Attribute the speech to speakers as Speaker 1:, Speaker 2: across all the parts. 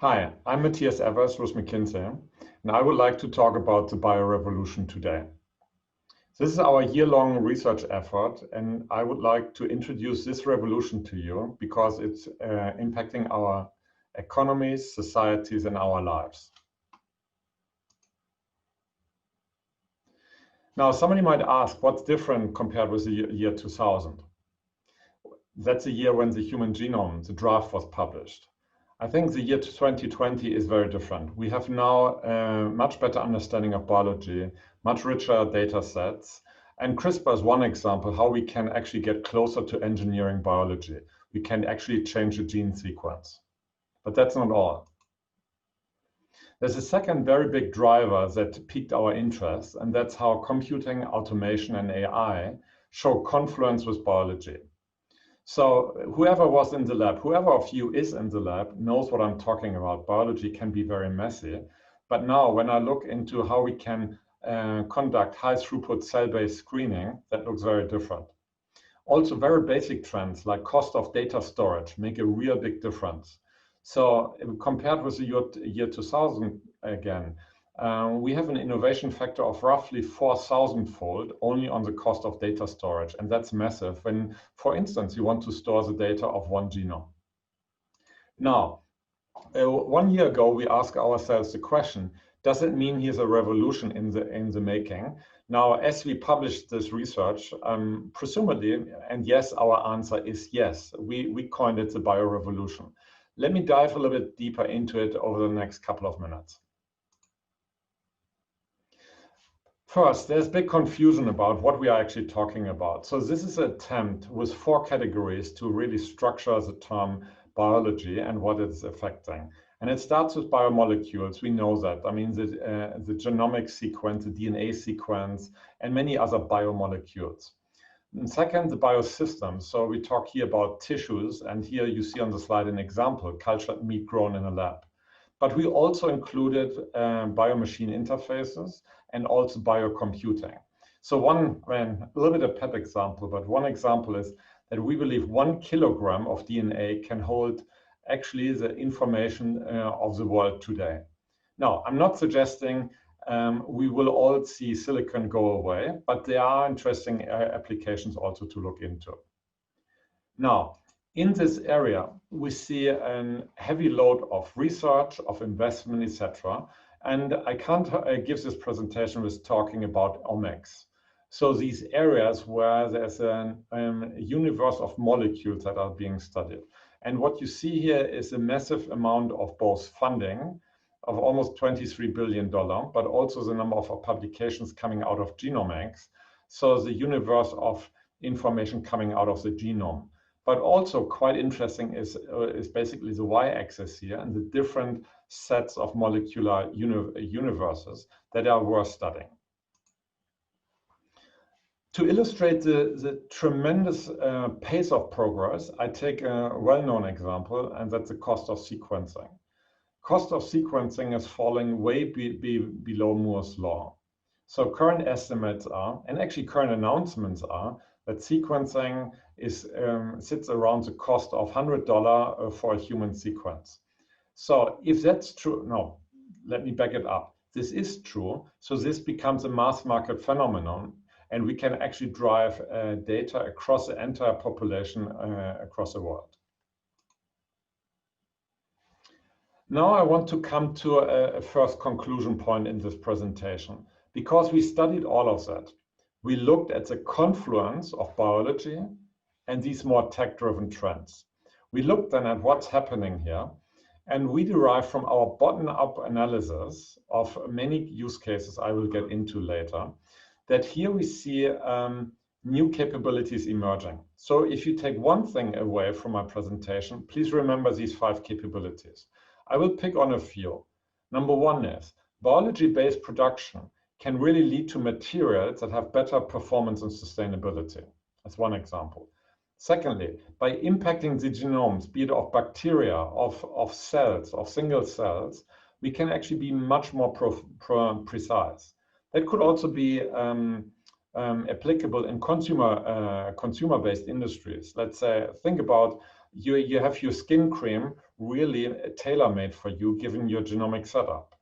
Speaker 1: Hi, I'm Matthias with McKinsey, and I would like to talk about the biorevolution today. This is our year-long research effort, and I would like to introduce this revolution to you because it's impacting our economies, societies, and our lives. Now, somebody might ask, what's different compared with the year 2000? That's the year when the human genome, the draft, was published. I think the year 2020 is very different. We have now a much better understanding of biology, much richer data sets. And CRISPR is one example how we can actually get closer to engineering biology. We can actually change the gene sequence. But that's not all. There's a second very big driver that piqued our interest, and that's how computing, automation, and AI show confluence with biology. So whoever was in the lab, whoever of you is in the lab knows what I'm talking about. Biology can be very messy. But now when I look into how we can conduct high throughput cell-based screening, that looks very different. Also very basic trends like cost of data storage make a real big difference. So compared with the year 2000 again, we have an innovation factor of roughly 4,000-fold only on the cost of data storage. And that's massive when, for instance, you want to store the data of one genome. Now, 1 year ago, we asked ourselves the question, does it mean here's a revolution in the making? Now, as we published this research, presumably, and yes, our answer is yes, we coined it the biorevolution. Let me dive a little bit deeper into it over the next couple of minutes. First, there's big confusion about what we are actually talking about. So this is an attempt with 4 categories to really structure the term biology and what it's affecting. And it starts with biomolecules. We know that. I mean, the genomic sequence, the DNA sequence, and many other biomolecules. And second, the biosystems. So we talk here about tissues. And here you see on the slide an example, cultured meat grown in a lab. But we also included biomachine interfaces and also biocomputing. So a little bit of a pet example, but one example is that we believe 1 kilogram of DNA can hold actually the information of the world today. Now, I'm not suggesting we will all see silicon go away, but there are interesting applications also to look into. Now, in this area, we see a heavy load of research, of investment, etc. And I can't give this presentation with talking about omics. So these areas where there's a universe of molecules that are being studied. And what you see here is a massive amount of both funding of almost $23 billion, but also the number of publications coming out of genomics. So the universe of information coming out of the genome. But also quite interesting is basically the y-axis here and the different sets of molecular universes that are worth studying. To illustrate the tremendous pace of progress, I take a well-known example, and that's the cost of sequencing. Cost of sequencing is falling way below Moore's law. So current estimates are, and actually current announcements are, that sequencing sits around the cost of $100 for a human sequence. So if that's true, no, let me back it up. This is true. So this becomes a mass market phenomenon, and we can actually drive data across the entire population across the world. Now I want to come to a first conclusion point in this presentation, because we studied all of that. We looked at the confluence of biology and these more tech-driven trends. We looked then at what's happening here, and we derived from our bottom-up analysis of many use cases I will get into later, that here we see new capabilities emerging. So if you take one thing away from my presentation, please remember these 5 capabilities. I will pick on a few. Number 1 is biology-based production can really lead to materials that have better performance and sustainability. That's one example. Secondly, by impacting the genomes, be it of bacteria, of cells, of single cells, we can actually be much more precise. That could also be applicable in consumer-based industries. Let's say, think about You have your skin cream really tailor-made for you, given your genomic setup.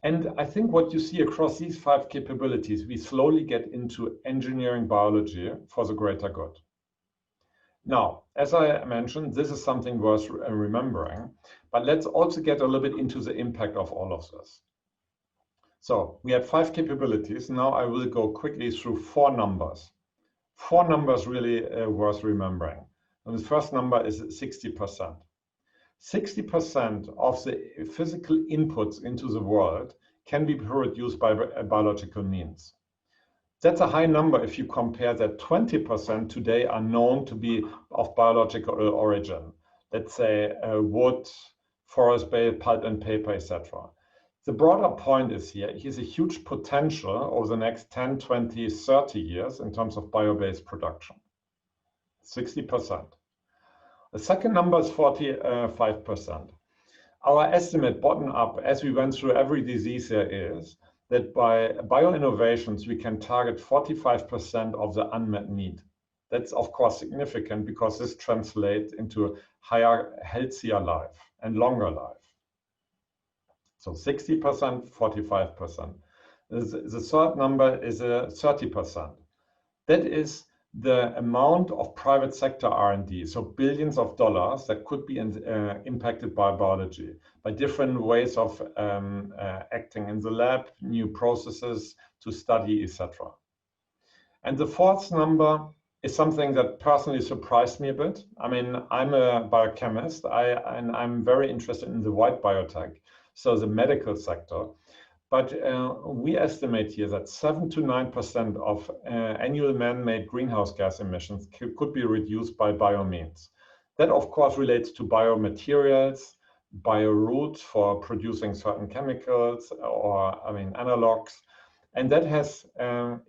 Speaker 1: And I think what you see across these 5 capabilities, we slowly get into engineering biology for the greater good. Now, as I mentioned, this is something worth remembering, but let's also get a little bit into the impact of all of this. So we had 5 capabilities. Now I will go quickly through 4 numbers. 4 numbers really worth remembering. And the first number is 60%. 60% of the physical inputs into the world can be produced by biological means. That's a high number if you compare that 20% today are known to be of biological origin. Let's say wood, forest-based pulp and paper, etc. The broader point is here's a huge potential over the next 10, 20, 30 years in terms of bio-based production. 60%. The second number is 45%. Our estimate bottom up as we went through every disease there is that by bio-innovations we can target 45% of the unmet need. That's of course significant because this translates into higher, healthier life and longer life. So 60%, 45%. The third number is 30%. That is the amount of private sector R&D, so billions of dollars that could be impacted by biology, by different ways of acting in the lab, new processes to study, etc. And the fourth number is something that personally surprised me a bit. I mean, I'm a biochemist, and I'm very interested in the white biotech, so the medical sector. But we estimate here that 7 to 9% of annual man-made greenhouse gas emissions could be reduced by biomeans. That, of course, relates to biomaterials, bioroutes for producing certain chemicals or, analogs. And that has,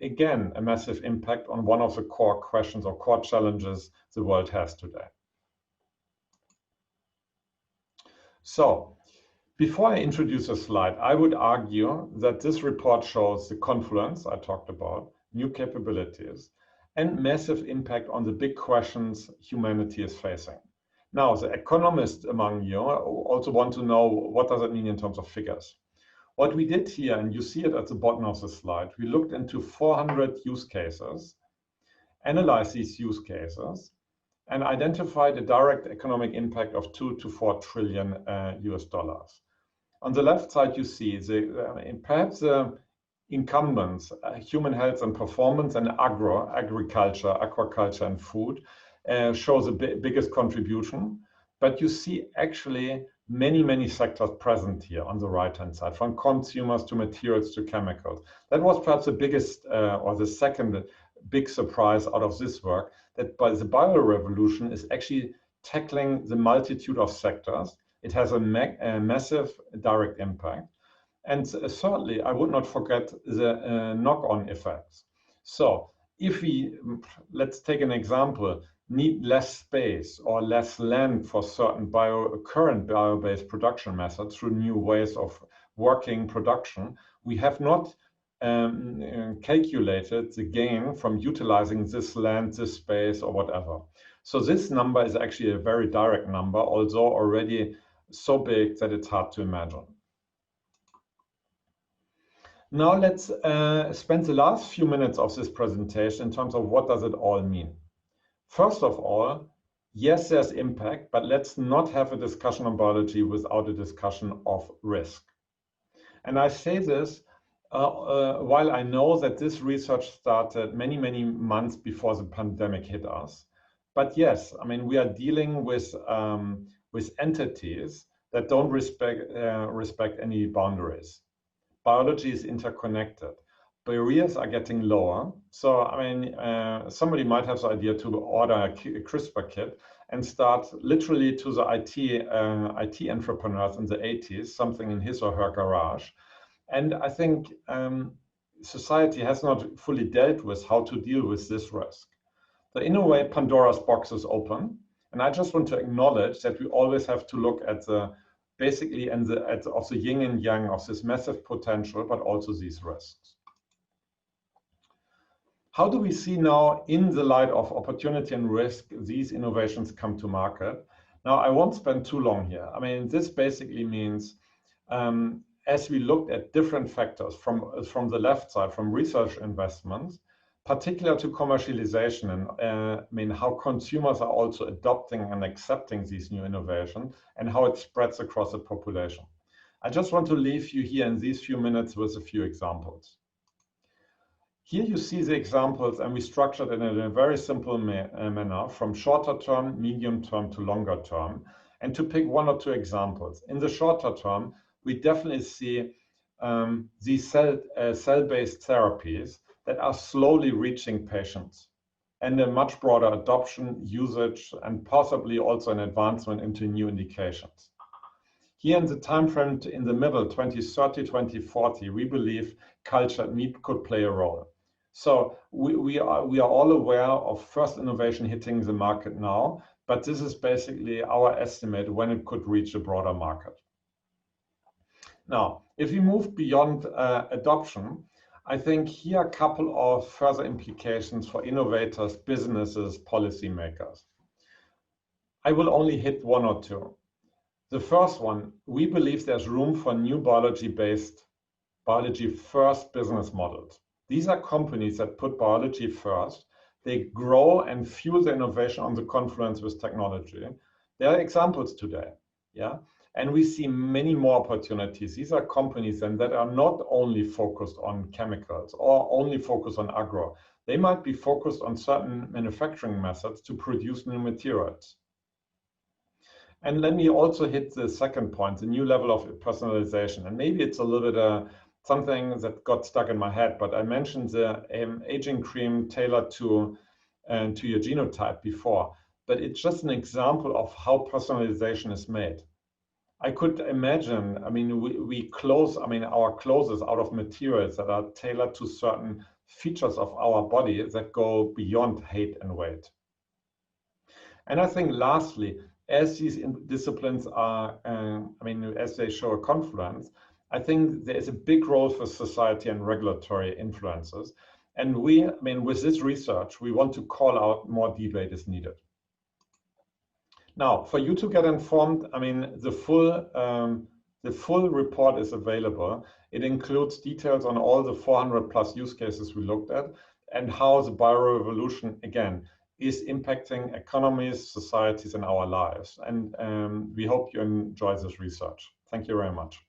Speaker 1: again, a massive impact on one of the core questions or core challenges the world has today. So, before I introduce a slide, I would argue that this report shows the confluence I talked about, new capabilities, and massive impact on the big questions humanity is facing. Now, the economists among you also want to know what does it mean in terms of figures. What we did here, and you see it at the bottom of the slide, we looked into 400 use cases, analyzed these use cases, and identified a direct economic impact of 2 to 4 trillion US dollars. On the left side, you see perhaps the incumbents, human health and performance, and agriculture, aquaculture, and food shows the biggest contribution. But you see actually many, many sectors present here on the right-hand side, from consumers to materials to chemicals. That was perhaps the biggest or the second big surprise out of this work, that the bio-revolution is actually tackling the multitude of sectors. It has a massive direct impact. And thirdly, I would not forget the knock-on effects. So if let's take an example, need less space or less land for certain current bio-based production methods through new ways of working production, we have not calculated the gain from utilizing this land, this space, or whatever. So this number is actually a very direct number, although already so big that it's hard to imagine. Now let's spend the last few minutes of this presentation in terms of what does it all mean. First of all, yes, there's impact, but let's not have a discussion on biology without a discussion of risk. And I say this while I know that this research started many, many months before the pandemic hit us. But yes, I mean, we are dealing with entities that don't respect any boundaries. Biology is interconnected. Barriers are getting lower. So, I mean, somebody might have the idea to order a CRISPR kit and start literally to the IT entrepreneurs in the 80s, something in his or her garage. And I think society has not fully dealt with how to deal with this risk. So in a way, Pandora's box is open. And I just want to acknowledge that we always have to look at the basically of the yin and yang of this massive potential, but also these risks. How do we see now, in the light of opportunity and risk, these innovations come to market? Now, I won't spend too long here. I mean, this basically means, as we looked at different factors from the left side, from research investments, particular to commercialization, and I mean, how consumers are also adopting and accepting these new innovations and how it spreads across the population. I just want to leave you here in these few minutes with a few examples. Here you see the examples, and we structured it in a very simple manner, from shorter term, medium term to longer term. And to pick one or two examples, in the shorter term, we definitely see these cell-based therapies that are slowly reaching patients, and a much broader adoption, usage, and possibly also an advancement into new indications. Here in the time frame in the middle, 2030, 2040, we believe cultured meat could play a role. So we are all aware of first innovation hitting the market now, but this is basically our estimate when it could reach a broader market. Now, if we move beyond adoption, I think here are a couple of further implications for innovators, businesses, policymakers. I will only hit one or two. The first one, we believe there's room for new biology-first business models. These are companies that put biology first. They grow and fuel the innovation on the confluence with technology. There are examples today, yeah? And we see many more opportunities. These are companies then that are not only focused on chemicals or only focused on agro. They might be focused on certain manufacturing methods to produce new materials. And let me also hit the second point, the new level of personalization. And maybe it's a little bit something that got stuck in my head, but I mentioned the aging cream tailored to your genotype before. But it's just an example of how personalization is made. I could imagine, I mean, our clothes out of materials that are tailored to certain features of our body that go beyond height and weight. And I think lastly, as these disciplines are, as they show a confluence, I think there is a big role for society and regulatory influences. And with this research, we want to call out more debate is needed. Now, for you to get informed, the full report is available. It includes details on all the 400+ use cases we looked at and how the bio-revolution, again, is impacting economies, societies, and our lives. And we hope you enjoy this research. Thank you very much.